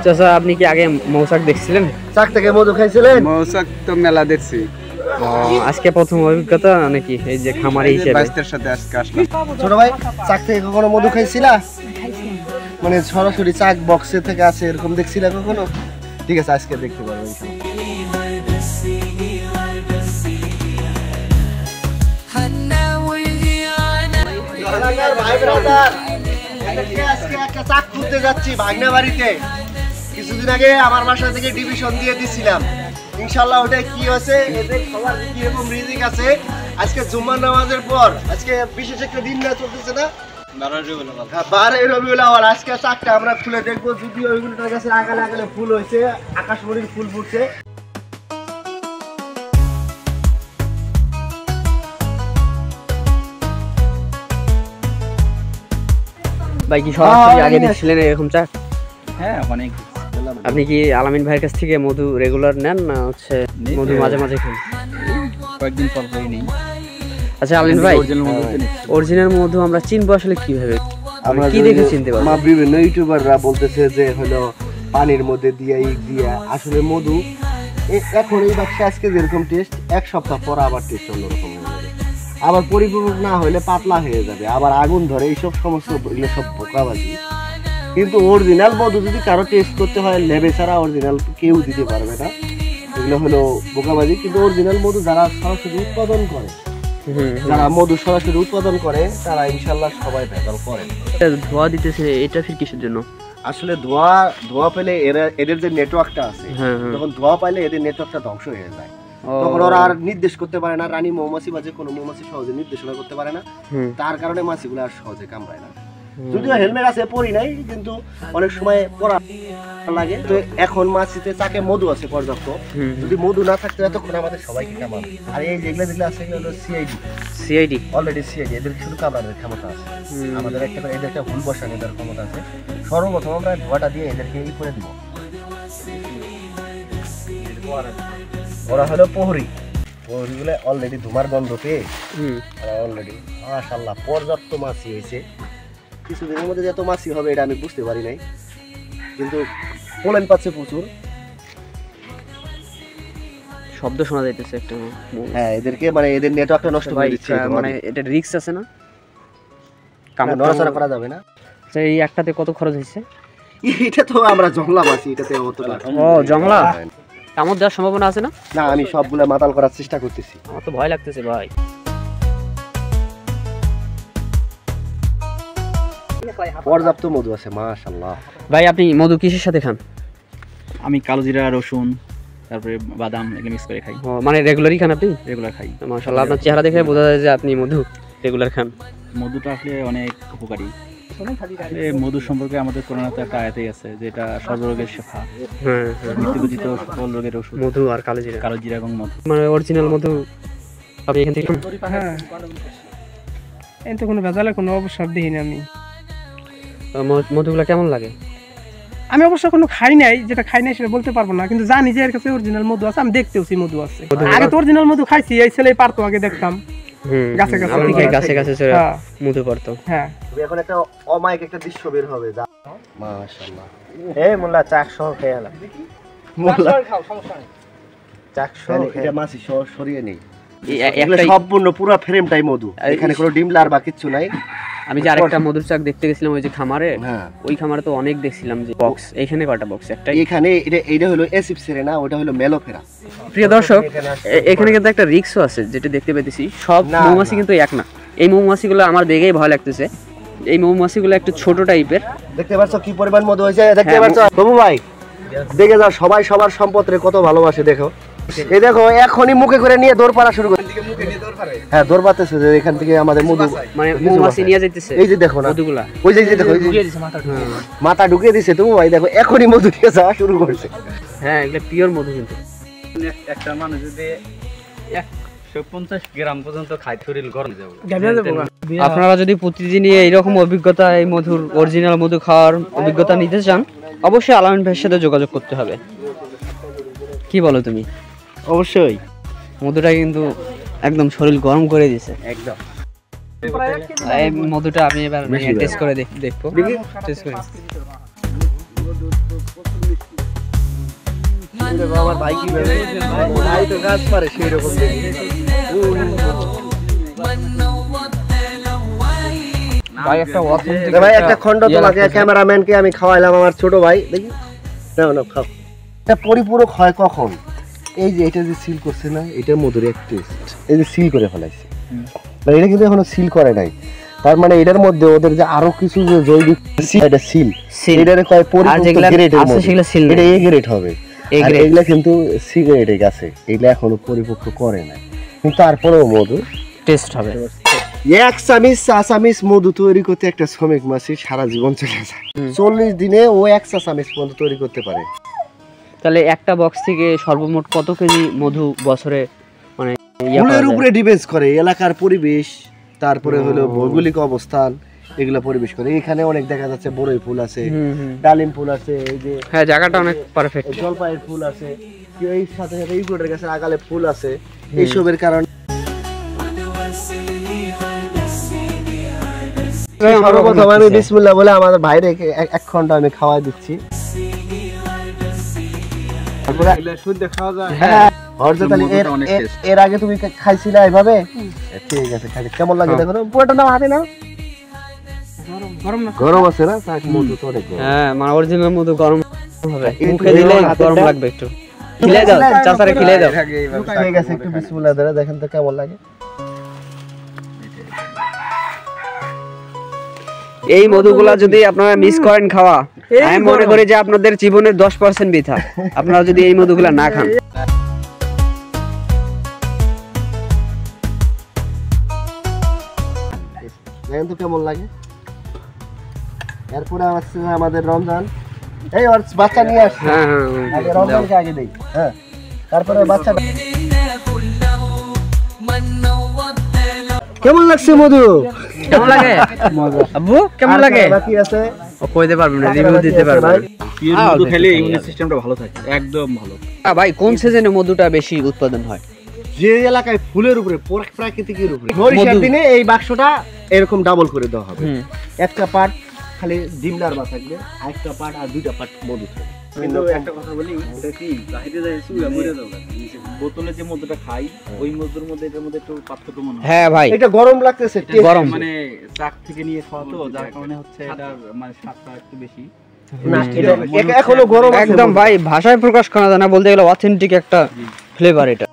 চাচা আপনি কি আগে মৌচাক দেখছিলেন? চাক থেকে মধু খাইছিলেন? মৌচাক তো মেলা দেখছি। আজকে প্রথম অভিজ্ঞতা নাকি এই যে খামারি হিসেবে? বাইস্তের সাথে আজকে আসলাম। ছোট ভাই চাক থেকে কখনো মধু খাইছিলা? মানে সরাসরি চাক বক্সে থেকে আসে এরকম দেখছিলা কখনো? ঠিক আছে, আজকে দেখতে পারবেন। চাক খুঁজতে যাচ্ছি ভাগনা বাড়িতে। কিছুদিন আগে আমার বাসা থেকে ডিভিশন দিয়ে দিছিলাম, ইনশাআল্লাহ ওটা কি আছে, এদের সবার কি রকম রিজিক আছে। আজকে জুম্মার নামাজের পর আজকে বিশেষ একটা দিন না চলতেছে না, 12 রবিউল আউয়াল। আজকে চাকটা আমরা খুলে দেখবো, যদি ওইগুলোর কাছে আগালে আগালে ফুল হয়েছে, আকাশমণির ফুল ফুটছে। ভাই কি সরাসরি আগে দেখছিলেন এরকম চাক? হ্যাঁ, অনেক। আপনি কি আলামিন ভাইয়ের কাছ থেকে মধু রেগুলার নেন না হচ্ছে মধু মাঝে মাঝে খান? কয়েকদিন পর পরই নেই। আচ্ছা আলামিন ভাই, অরিজিনাল মধু আমরা চিনবো আসলে কিভাবে? আমরা কি দেখে চিনতে পারবো? বিভিন্ন ইউটিউবাররা বলতেছে যে হলো পানির মধ্যে দিয়ে আসলে মধু এখন এই বাক্সে আজকে যেরকম টেস্ট, এক সপ্তাহ পর আবার টেস্ট অন্যরকম হয়ে যাবে, আবার পরিপূরক না হলে পাতলা হয়ে যাবে, আবার আগুন ধরে। এইসব সমস্ত এগুলো সব বোকাবাজি। কিন্তু অরিজিনাল মধু যদি কারো টেস্ট করতে হয়, লেবে ছাড়া অরিজিনাল কেউ দিতে পারবে না। এগুলো হলো বোকাবাজি। কিন্তু অরিজিনাল মধু যারা সরাসরি উৎপাদন করে, যারা মধু সরাসরি উৎপাদন করে, তারা ইনশাল্লাহ সবাই ভেজাল করে। ধোয়া দিতেছে, এটা ফির কিসের জন্য? আসলে ধোয়া পেলে এদের যে নেটওয়ার্কটা আছে, যখন ধোয়া পাইলে এদের নেটওয়ার্কটা ধ্বংস হয়ে যায়। তখন ওরা আর নির্দেশ করতে পারে না, রানী মৌমাছি বা যে কোনো মৌমাছি সহজে নির্দেশনা করতে পারে না। তার কারণে মাছিগুলো আর সহজে কামড়ায় না। যদিও হেলমেট আছে, পরি নাই, কিন্তু অনেক সময় পরা লাগে। তো এখন মাছিতে চাকে মধু আছে পর্যাপ্ত, যদি মধু না থাকতো এতক্ষণ আমাদের সবাইকে কামড়াবে। আর এই যেগুলো আছে এগুলো হলো সিআইডি, অলরেডি সিআইডি, এদের শুধু কামড়ানোর ক্ষমতা আছে। আমাদের এদের একটা হুল বসানো এদের ক্ষমতা আছে। সর্বপ্রথম আমরা ধোয়াটা দিয়ে এদেরকে এই করে দিব। ওরা হলো প্রহরীগুলো অলরেডি ধুমার গন্ধ পেয়ে অলরেডি মাশাআল্লাহ পর্যাপ্ত মাছি হয়েছে। কিছুদিনের মধ্যে যত মাছি হবে এটা আমি বুঝতে পারি নাই, কিন্তু পোলেন পাচ্ছে প্রচুর। শব্দ শোনা যাইতেছে একটা। হ্যাঁ, এদেরকে মানে এদের নেটওয়ার্কটা নষ্ট করে দিচ্ছে। মানে এটা রিস্ক আছে না? কামড় নড়াচড়া করা যাবে না। আচ্ছা, এই একটাতে কত খরচ হয়েছে? এটা তো আমরা জংলা মাছি, এটাতে অতটা। ও জংলা, কামড় দেওয়ার সম্ভাবনা আছে না? না, আমি সবগুলা মাতাল করার চেষ্টা করতেছি। আমার তো ভয় লাগতেছে ভাই। পর্যাপ্ত মধু আছে মাশাআল্লাহ। ভাই আপনি মধু কিসের সাথে খান? আমি কালো জিরা, রসুন, তারপরে বাদাম এগুলো মিক্স করে খাই। মানে রেগুলারই খান আপনি? রেগুলার খাই। মাশাআল্লাহ, আপনার চেহারা দেখে বোঝা যায় যে আপনি মধু রেগুলার খান। মধুটা আসলে অনেক উপকারী। মধু সম্পর্কে আমাদের কোরআনে একটা আয়াতেই আছে, যেটা সর্বরোগের শিফা। মৃত্যুবিজিত সকল রোগের ওষুধ মধু আর কালো জিরা এবং মধু। মানে অরিজিনাল মধু আপনি এখান থেকে? হ্যাঁ, এই তো কোনো ভেজালের কোনো অবসর দিইনি আমি। মধুগুলো কেমন লাগে? আমি অবশ্য কোনো খাই নাই, যেটা খাই নাই সেটা বলতে পারবো না, কিন্তু জানি যে এর কাছে অরিজিনাল মধু আছে। আমি দেখতেওছি মধু আছে। আগে তো অরিজিনাল মধু খাইছি, এই ছেলে পারতো আগে দেখতাম গাছে গাছে মধু পারতো। হ্যাঁ, এখন একটা অমায়িক একটা দৃশ্য বের হবে মাশাআল্লাহ। এই মোল্লা চাক সহ খেয়ে আলা, মোল্লা খাও, সমস্যা নেই। চাক সহ এটা মাছি সহ সরিয়ে নেই, একটা সম্পূর্ণ পুরো ফ্রেমটাই মধু, এখানে কোনো ডিম লার বা কিছু নাই। আমি যে আরেকটা মধুর চাক দেখতে গেছিলাম ওই যে খামারে, ওই খামারে তো অনেক দেখছিলাম যে বক্স। এইখানে কয়টা বক্স? একটা। এখানে এটা হলো এসিপসেরেনা, ওটা হলো মেলোফেরা। প্রিয় দর্শক, এখানে কিন্তু একটা রিস্কও আছে, যেটা দেখতে পেতেছি। সব মৌমাছি কিন্তু এক না। এই মৌমাছিগুলো আমার দেখেই ভয় লাগতেছে। এই মৌমাছিগুলো একটু ছোট টাইপের। দেখতে পাচ্ছ কি পরিমাণ মধু হয়েছে? দেখতে পাচ্ছ বাবু ভাই, দেখে যাও সবাই সবার সম্পদরে কত ভালোবাসে। দেখো, এই দেখো এখনই মুখে করে নিয়ে দৌড় পাড়া শুরু করে। হ্যাঁ, দৌড় পাড়তেছে যে এখান থেকে আমাদের মধু মানে মৌমাছি নিয়ে যাইতেছে। এই যে দেখো না মধুগুলা, ওই যে দেখো মাথা ঢুকিয়ে দিছে। তুমি ভাই দেখো এখনই মধু নিয়ে যাওয়া শুরু করছে। হ্যাঁ, এগুলো পিওর মধু। কিন্তু একটা মানুষ যদি 150 গ্রাম পর্যন্ত খায়, শরীর গরম যাবে। আপনারা যদি প্রতিদিনই এইরকম অভিজ্ঞতা, এই মধুর অরিজিনাল মধু খাওয়ার অভিজ্ঞতা নিতে চান, অবশ্যই আলামিন ভাইয়ের সাথে যোগাযোগ করতে হবে। কি বলো তুমি? অবশ্যই। মধুটা কিন্তু একদম শরীর গরম করে দিয়েছে একদম। এই মধুটা আমি এবার টেস্ট করে দেখবো। টেস্ট করে আমার ভাই কি ভাবে ভাই তো কাজ পারে সেই রকম ভাই একটা অথেন্টিক ভাই একটা খন্ড তোমাকে ক্যামেরাম্যানকে আমি খাওয়াইলাম আমার ছোট ভাই দেখি নাও নাও খাও এটা পরিপূরক হয় কখন এই যে এটা যে সিল করছে না এটার মধুর এক টেস্ট এই যে সিল করে ফেলাইছে মানে এটা কিন্তু এখনো সিল করে নাই তার মানে এটার মধ্যে ওদের যে আরো কিছু যে জৈবিক এটা সিল এটারে কয় পরিপূরক গ্রেডের মধ্যে এটা এ গ্রেড হবে আর এগুলা কিন্তু সি গ্রেডে গেছে এগুলা এখনো পরিপক্ক করে নাই কিন্তু তারপরেও মধু টেস্ট হবে এক চামিচ মধু তৈরি করতে একটা শ্রমিক মাসি সারা জীবন চলে যায় 40 দিনে ও এক চামিচ মধু তৈরি করতে পারে তাহলে একটা বক্স থেকে সর্বমোট কত কেজি মধু বছরে মানে ফুলের উপরে ডিপেন্ড করে এলাকার পরিবেশ তারপরে হলো ভৌগোলিক অবস্থান এগুলা পরিবেশ করে এখানে অনেক দেখা যাচ্ছে বড়ই ফুল আছে ডালিম ফুল আছে এই যে হ্যাঁ জায়গাটা অনেক পারফেক্ট জলপাইয়ের ফুল আছে এই সাথে সাথে ইউক্লিপটাস গাছের আগালে ফুল আছে এইসবের কারণে সর্বপ্রথম আমি বিসমিল্লাহ বলে আমাদের ভাইরে এক খন্ড আমি খাওয়াই দিচ্ছি এর আগে তুমি খাইছিলা এইভাবে ঠিক আছে কেমন লাগে দেখো পুরোটা নাও হাতে নাও গরম আছে না মধু তো অনেক গরম হ্যাঁ মানে অরিজিনাল মধু গরম হবে মুখে দিলে গরম লাগবে একটু খিলে দাও চাচারে খিলে দাও ঠিক আছে একটু বিসমিল্লাহ ধরে দেখেন তো কেমন লাগে এই মধুগুলা যদি আপনারা মিস করেন খাওয়া আমি মনে করি যে আপনাদের জীবনের 10% বৃথা আপনারা যদি এই মধুগুলা না খান দেখেন তো কেমন লাগে এরপরে আসছে আমাদের রমজান এই ওর বাচ্চা নিয়ে আসছে হ্যাঁ আগে রমজানকে আগে দেই হ্যাঁ তারপরে বাচ্চা কেমন লাগছে মধু কেমন লাগে আব্বু কেমন লাগে বাকি আছে ও কইতে পারবেন না রিভিউ দিতে পারবেন পিওর মধু খেলে ইমিউন সিস্টেমটা ভালো থাকে একদম ভালো ভাই কোন সিজনে মধুটা বেশি উৎপাদন হয় যে এলাকায় ফুলের উপরে প্রাকৃতিকের উপরে বরিশার দিনে এই বাক্সটা এরকম ডাবল করে দেওয়া হবে একটা পার্ট খালি ডিমলার বা থাকবে আরেকটা পার্ট আর দুইটা পার্ট মধু থাকবে কিন্তু একটা কথা বলি এটা কি বাইরে যায় সুগা মরে যাবে বোতলে যে মধুটা খাই ওই মধুর মধ্যে এটার মধ্যে একটু পার্থক্য মনে হয় হ্যাঁ ভাই এটা গরম লাগতেছে গরম মানে চাক থেকে নিয়ে খাওয়া তো যার কারণে হচ্ছে এটার মানে স্বাদটা একটু বেশি না এটা এখনো গরম আছে একদম ভাই ভাষায় প্রকাশ করা যায় না বলতে গেলে অথেন্টিক একটা ফ্লেভার এটা